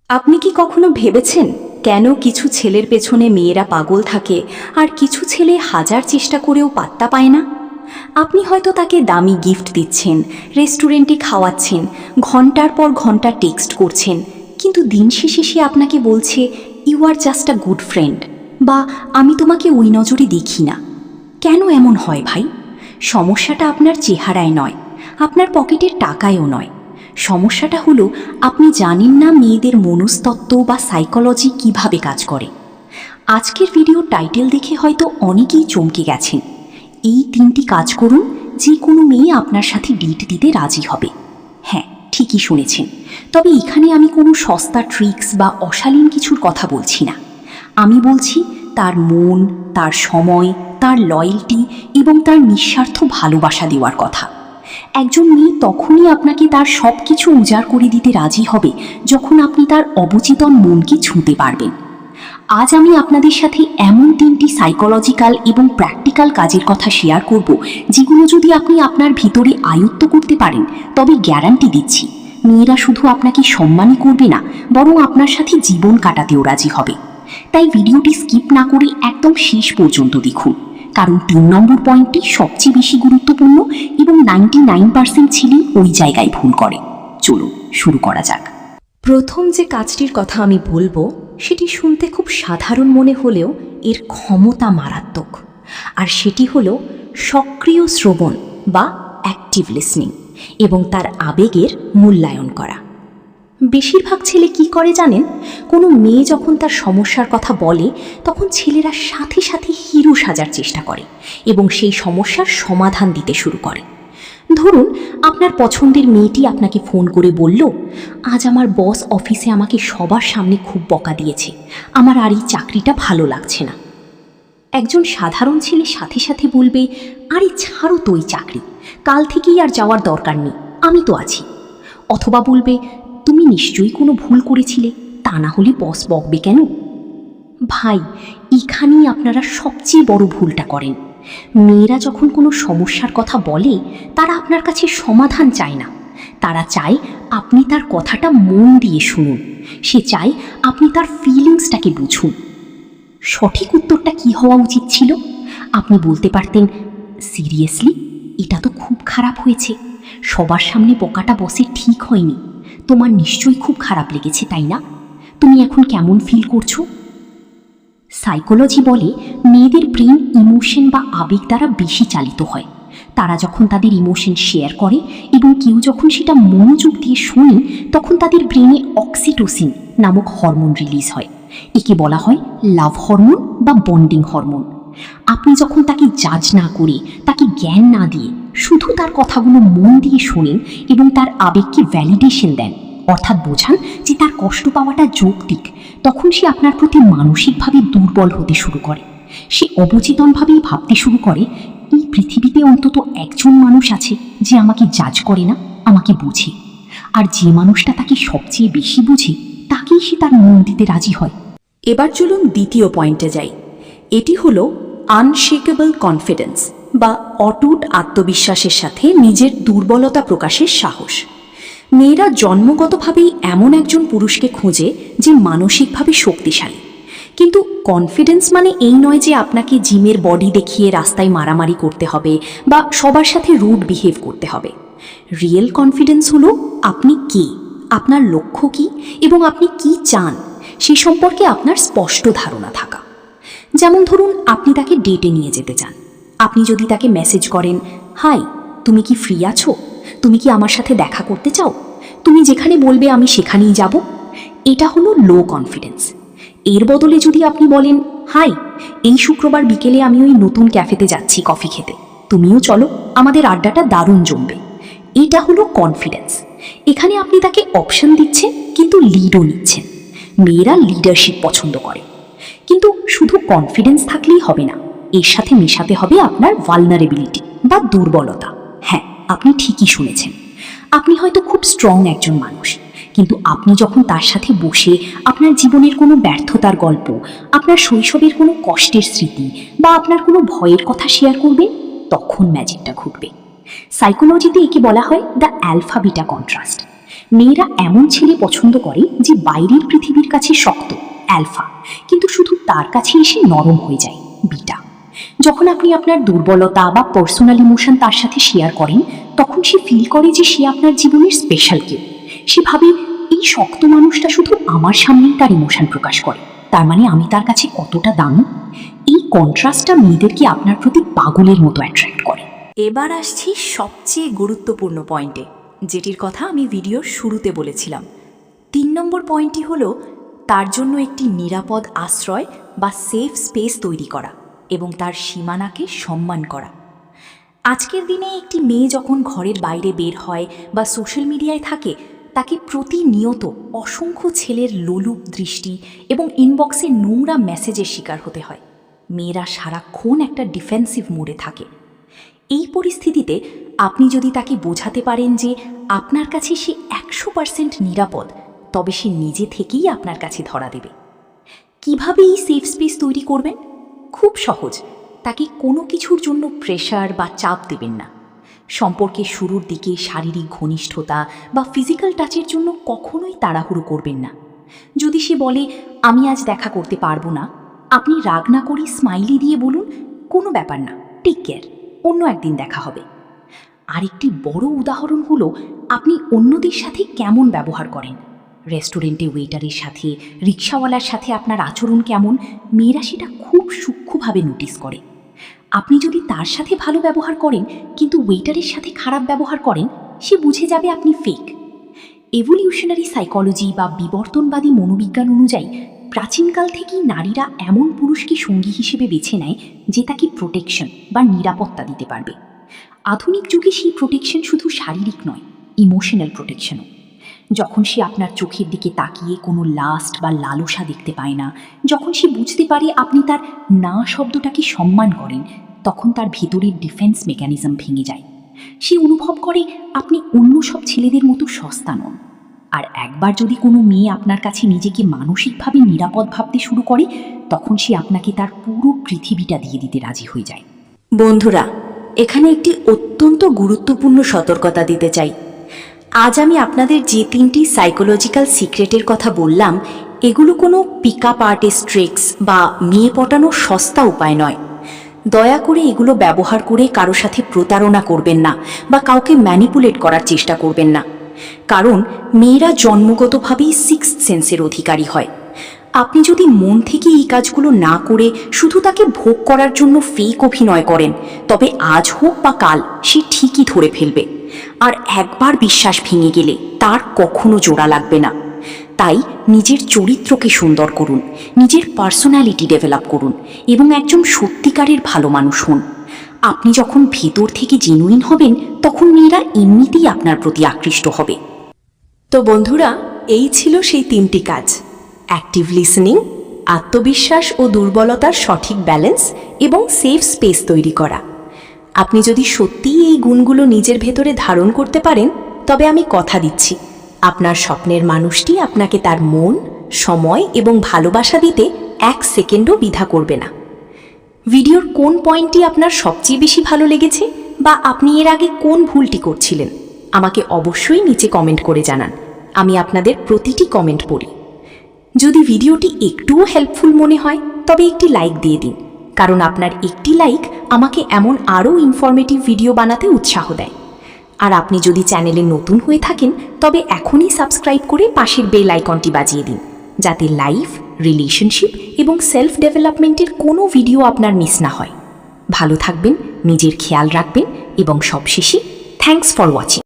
আপনি কি কখনো ভেবেছেন কেন কিছু ছেলের পেছনে মেয়েরা পাগল থাকে আর কিছু ছেলে হাজার চেষ্টা করেও পাত্তা পায় না? আপনি হয়তো তাকে দামি গিফট দিচ্ছেন, রেস্টুরেন্টে খাওয়াচ্ছেন, ঘন্টার পর ঘন্টা টেক্সট করছেন, কিন্তু দিন শেষে সে আপনাকে বলছে you are just a good friend, বা আমি তোমাকে ওই নজরে দেখি না। কেন এমন হয় ভাই? সমস্যাটা আপনার চেহারায় নয়, আপনার পকেটের টাকায়ও নয়। সমস্যাটা হলো আপনি জানেন না মেয়েদের মনস্তত্ত্ব বা সাইকোলজি কিভাবে কাজ করে। আজকের ভিডিও টাইটেল দেখে হয়তো অনেকেই চমকে গেছেন। এই 3টি কাজ করুন, যে কোনো মেয়ে আপনার সাথে ডেট দিতে রাজি হবে। হ্যাঁ, ঠিকই শুনেছেন। তবে এখানে আমি কোনো সস্তা ট্রিক্স বা অশালীন কিছুর কথা বলছি না। আমি বলছি তার মন, তার সময়, তার লয়্যালটি এবং তার নিঃস্বার্থ ভালোবাসা দেওয়ার কথা। একজন মেয়ে তখনই আপনাকে তার সব কিছু উজাড় করে দিতে রাজি হবে যখন আপনি তার অবচেতন মনকে ছুঁতে পারবেন। আজ আমি আপনাদের সাথে এমন 3টি সাইকোলজিক্যাল এবং প্র্যাকটিক্যাল কাজের কথা শেয়ার করব, যেগুলো যদি আপনি আপনার ভিতরে আয়ত্ত করতে পারেন, তবে গ্যারান্টি দিচ্ছি মেয়েরা শুধু আপনাকে সম্মানই করবে না, বরং আপনার সাথে জীবন কাটাতেও রাজি হবে। তাই ভিডিওটি স্কিপ না করে একদম শেষ পর্যন্ত দেখুন, কারণ 3 নম্বর পয়েন্টটি সবচেয়ে বেশি গুরুত্বপূর্ণ এবং 99% ছেলে ওই জায়গায় ভুল করে। চলুন শুরু করা যাক। প্রথম যে কাজটির কথা আমি বলবো সেটি শুনতে খুব সাধারণ মনে হলেও এর ক্ষমতা মারাত্মক, আর সেটি হলো সক্রিয় শ্রবণ বা অ্যাক্টিভ লিসনিং এবং তার আবেগের মূল্যায়ন করা। বেশিরভাগ ছেলে কি করে জানেন? কোনো মেয়ে যখন তার সমস্যার কথা বলে তখন ছেলেরা সাথে সাথে হিরো সাজার চেষ্টা করে এবং সেই সমস্যার সমাধান দিতে শুরু করে। ধরুন, আপনার পছন্দের মেয়েটি আপনাকে ফোন করে বলল, আজ আমার বস অফিসে আমাকে সবার সামনে খুব বকা দিয়েছে, আমার আর এই চাকরিটা ভালো লাগছে না। একজন সাধারণ ছেলে সাথে সাথে বলবে, আরে ছাড়ো তো ওই চাকরি, কাল থেকেই আর যাওয়ার দরকার নেই, আমি তো আছি। অথবা বলবে, তুমি নিশ্চয়ই কোনো ভুল করেছিলে, তা না হলে বস বকবে কেন? ভাই, এখানেই আপনারা সবচেয়ে বড় ভুলটা করেন। মেয়েরা যখন কোনো সমস্যার কথা বলে তারা আপনার কাছে সমাধান চায় না, তারা চায় আপনি তার কথাটা মন দিয়ে শুনুন। সে চায় আপনি তার ফিলিংসটাকে বুঝুন। সঠিক উত্তরটা কি হওয়া উচিত ছিল? আপনি বলতে পারতেন, সিরিয়াসলি এটা তো খুব খারাপ হয়েছে, সবার সামনে বকাটা বসে ঠিক হয়নি, তোমার নিশ্চয়ই খুব খারাপ লেগেছে তাই না? তুমি এখন কেমন ফিল করছো? সাইকোলজি বলে মেয়েদের ব্রেন ইমোশন বা আবেগ দ্বারা বেশি চালিত হয়। তারা যখন তাদের ইমোশন শেয়ার করে এবং কেউ যখন সেটা মনোযোগ দিয়ে শোনে, তখন তাদের ব্রেনে অক্সিটোসিন নামক হরমোন রিলিজ হয়। একে বলা হয় লাভ হরমোন বা বন্ডিং হরমোন। আপনি যখন তাকে জাজ না করে, তাকে জ্ঞান না দিয়ে, শুধু তার কথাগুলো মন দিয়ে শোনেন এবং তার আবেগকে ভ্যালিডেশন দেন, অর্থাৎ বোঝান যে তার কষ্ট পাওয়াটা যৌক্তিক, তখন সে আপনার প্রতি মানসিকভাবে দুর্বল হতে শুরু করে। সে অবচেতনভাবেই ভাবতে শুরু করে, এই পৃথিবীতে অন্তত একজন মানুষ আছে যে আমাকে জাজ করে না, আমাকে বুঝে। আর যে মানুষটা তাকে সবচেয়ে বেশি বুঝে তাকেই সে তার মন দিতে রাজি হয়। এবার চলুন দ্বিতীয় পয়েন্টে যাই। এটি হলো আনশেকেবল কনফিডেন্স বা অটুট আত্মবিশ্বাসের সাথে নিজের দুর্বলতা প্রকাশের সাহস। মেয়েরা জন্মগতভাবেই এমন একজন পুরুষকে খোঁজে যে মানসিকভাবে শক্তিশালী। কিন্তু কনফিডেন্স মানে এই নয় যে আপনাকে জিমের বডি দেখিয়ে রাস্তায় মারামারি করতে হবে বা সবার সাথে রুড বিহেভ করতে হবে। রিয়েল কনফিডেন্স হলো আপনি কে, আপনার লক্ষ্য কী এবং আপনি কি চান সে সম্পর্কে আপনার স্পষ্ট ধারণা থাকা। যেমন ধরুন, আপনি তাকে ডেটে নিয়ে যেতে চান। আপনি যদি তাকে মেসেজ করেন, হাই তুমি কি ফ্রি আছো, তুমি কি আমার সাথে দেখা করতে চাও, তুমি যেখানে বলবে আমি সেখানেই যাব, এটা হলো লো কনফিডেন্স। এর বদলে যদি আপনি বলেন, হাই এই শুক্রবার বিকেলে আমি ওই নতুন ক্যাফেতে যাচ্ছি কফি খেতে, তুমিও চলো, আমাদের আড্ডাটা দারুণ জমবে, এটা হলো কনফিডেন্স। এখানে আপনি তাকে অপশন দিচ্ছেন কিন্তু লিডও নিচ্ছেন। মেয়েরা লিডারশিপ পছন্দ করে। কিন্তু শুধু কনফিডেন্স থাকলেই হবে না, এর সাথে মেশাতে হবে আপনার ভালনারেবিলিটি বা দুর্বলতা। হ্যাঁ, আপনি ঠিকই শুনেছেন। আপনি হয়তো খুব স্ট্রং একজন মানুষ, কিন্তু আপনি যখন তার সাথে বসে আপনার জীবনের কোনো ব্যর্থতার গল্প, আপনার শৈশবের কোনো কষ্টের স্মৃতি বা আপনার কোনো ভয়ের কথা শেয়ার করবেন, তখন ম্যাজিকটা ঘটবে। সাইকোলজিতে একে বলা হয় দ্য অ্যালফা বিটা কন্ট্রাস্ট। মেয়েরা এমন ছেলে পছন্দ করে যে বাইরের পৃথিবীর কাছে শক্ত অ্যালফা, কিন্তু শুধু তার কাছে এসে নরম হয়ে যায় বিটা। যখন আপনি আপনার দুর্বলতা বা পার্সোনাল ইমোশন তার সাথে শেয়ার করেন, তখন সে ফিল করে যে সে আপনার জীবনের স্পেশাল কেউ। সে ভাবে এই শক্ত মানুষটা শুধু আমার সামনেই তার ইমোশন প্রকাশ করে, তার মানে আমি তার কাছে কতটা দামি। এই কন্ট্রাস্টটা মেয়েদেরকে আপনার প্রতি পাগলের মতো অ্যাট্রাক্ট করে। এবার আসছি সবচেয়ে গুরুত্বপূর্ণ পয়েন্টে, যেটির কথা আমি ভিডিওর শুরুতে বলেছিলাম। 3 নম্বর পয়েন্টটি হলো তার জন্য একটি নিরাপদ আশ্রয় বা সেফ স্পেস তৈরি করা এবং তার সীমানাকে সম্মান করা। আজকের দিনে একটি মেয়ে যখন ঘরের বাইরে বের হয় বা সোশ্যাল মিডিয়ায় থাকে, তাকে প্রতিনিয়ত অসংখ্য ছেলের লোলুপ দৃষ্টি এবং ইনবক্সে নোংরা মেসেজের শিকার হতে হয়। মেয়েরা সারাক্ষণ একটা ডিফেন্সিভ মোডে থাকে। এই পরিস্থিতিতে আপনি যদি তাকে বোঝাতে পারেন যে আপনার কাছে সে 100% নিরাপদ, তবে সে নিজে থেকেই আপনার কাছে ধরা দেবে। কিভাবে এই সেফ স্পেস তৈরি করবেন? খুব সহজ। তাকে কোনো কিছুর জন্য প্রেশার বা চাপ দেবেন না। সম্পর্কের শুরুর দিকে শারীরিক ঘনিষ্ঠতা বা ফিজিক্যাল টাচের জন্য কখনোই তাড়াহুড়ো করবেন না। যদি সে বলে আমি আজ দেখা করতে পারবো না, আপনি রাগ না করে স্মাইলি দিয়ে বলুন কোনো ব্যাপার না, টেক কেয়ার, অন্য একদিন দেখা হবে। আরেকটি বড় উদাহরণ হলো আপনি অন্যদের সাথে কেমন ব্যবহার করেন। রেস্টুরেন্টে ওয়েটারের সাথে, রিক্সাওয়ালার সাথে আপনার আচরণ কেমন, মেয়েরা সেটা খুব সূক্ষ্মভাবে নোটিস করে। আপনি যদি তার সাথে ভালো ব্যবহার করেন কিন্তু ওয়েটারের সাথে খারাপ ব্যবহার করেন, সে বুঝে যাবে আপনি ফেক। এভলিউশনারি সাইকোলজি বা বিবর্তনবাদী মনোবিজ্ঞান অনুযায়ী প্রাচীনকাল থেকেই নারীরা এমন পুরুষকে সঙ্গী হিসেবে বেছে নেয় যে তাকে প্রোটেকশন বা নিরাপত্তা দিতে পারবে। আধুনিক যুগে সেই প্রোটেকশন শুধু শারীরিক নয়, ইমোশনাল প্রোটেকশনও। যখন সে আপনার চোখের দিকে তাকিয়ে কোনো লাস্ট বা লালসা দেখতে পায় না, যখন সে বুঝতে পারে আপনি তার না শব্দটাকে সম্মান করেন, তখন তার ভিতরের ডিফেন্স মেকানিজম ভেঙে যায়। সে অনুভব করে আপনি অন্য সব ছেলেদের মতো সস্তা নন। আর একবার যদি কোনো মেয়ে আপনার কাছে নিজেকে মানসিকভাবে নিরাপদ ভাবতে শুরু করে, তখন সে আপনাকে তার পুরো পৃথিবীটা দিয়ে দিতে রাজি হয়ে যায়। বন্ধুরা, এখানে একটি অত্যন্ত গুরুত্বপূর্ণ সতর্কতা দিতে চাই। আজ আমি আপনাদের যে 3টি সাইকোলজিক্যাল সিক্রেটের কথা বললাম, এগুলো কোনো পিক আপ আর্টিস্ট ট্রিক্স বা মেয়ে পটানোর সস্তা উপায় নয়। দয়া করে এগুলো ব্যবহার করে কারো সাথে প্রতারণা করবেন না বা কাউকে ম্যানিপুলেট করার চেষ্টা করবেন না, কারণ মেয়েরা জন্মগতভাবেই সিক্সথ সেন্সের অধিকারী হয়। আপনি যদি মন থেকে এই কাজগুলো না করে শুধু তাকে ভোগ করার জন্য ফেক অভিনয় করেন, তবে আজ হোক বা কাল সে ঠিকই ধরে ফেলবে। আর একবার বিশ্বাস ভেঙে গেলে তার কখনো জোড়া লাগবে না। তাই নিজের চরিত্রকে সুন্দর করুন, নিজের পার্সোনালিটি ডেভেলপ করুন এবং একজন সত্যিকারের ভালো মানুষ হন। আপনি যখন ভেতর থেকে জেনুইন হবেন, তখন মেয়েরা এমনিতেই আপনার প্রতি আকৃষ্ট হবে। তো বন্ধুরা, এই ছিল সেই 3টি কাজ: অ্যাক্টিভ লিসেনিং, আত্মবিশ্বাস ও দুর্বলতার সঠিক ব্যালেন্স এবং সেফ স্পেস তৈরি করা। আপনি যদি সত্যিই এই গুণগুলো নিজের ভেতরে ধারণ করতে পারেন, তবে আমি কথা দিচ্ছি আপনার স্বপ্নের মানুষটি আপনাকে তার মন, সময় এবং ভালোবাসা দিতে 1 সেকেন্ডও দ্বিধা করবে না। ভিডিওর কোন পয়েন্টটি আপনার সবচেয়ে বেশি ভালো লেগেছে বা আপনি এর আগে কোন ভুলটি করছিলেন, আমাকে অবশ্যই নিচে কমেন্ট করে জানান। আমি আপনাদের প্রতিটি কমেন্ট পড়ি। যদি ভিডিওটি একটুও হেল্পফুল মনে হয়, তবে একটি লাইক দিয়ে দিন, কারণ আপনার একটি লাইক আমাকে এমন আরও ইনফরমেটিভ ভিডিও বানাতে উৎসাহ দেয়। আর আপনি যদি চ্যানেলে নতুন হয়ে থাকেন, তবে এখনই সাবস্ক্রাইব করে পাশের বেল আইকনটি বাজিয়ে দিন, যাতে লাইফ, রিলেশনশিপ এবং সেলফ ডেভেলপমেন্টের কোনো ভিডিও আপনার মিস না হয়। ভালো থাকবেন, নিজের খেয়াল রাখবেন এবং সবশেষে থ্যাঙ্কস ফর ওয়াচিং।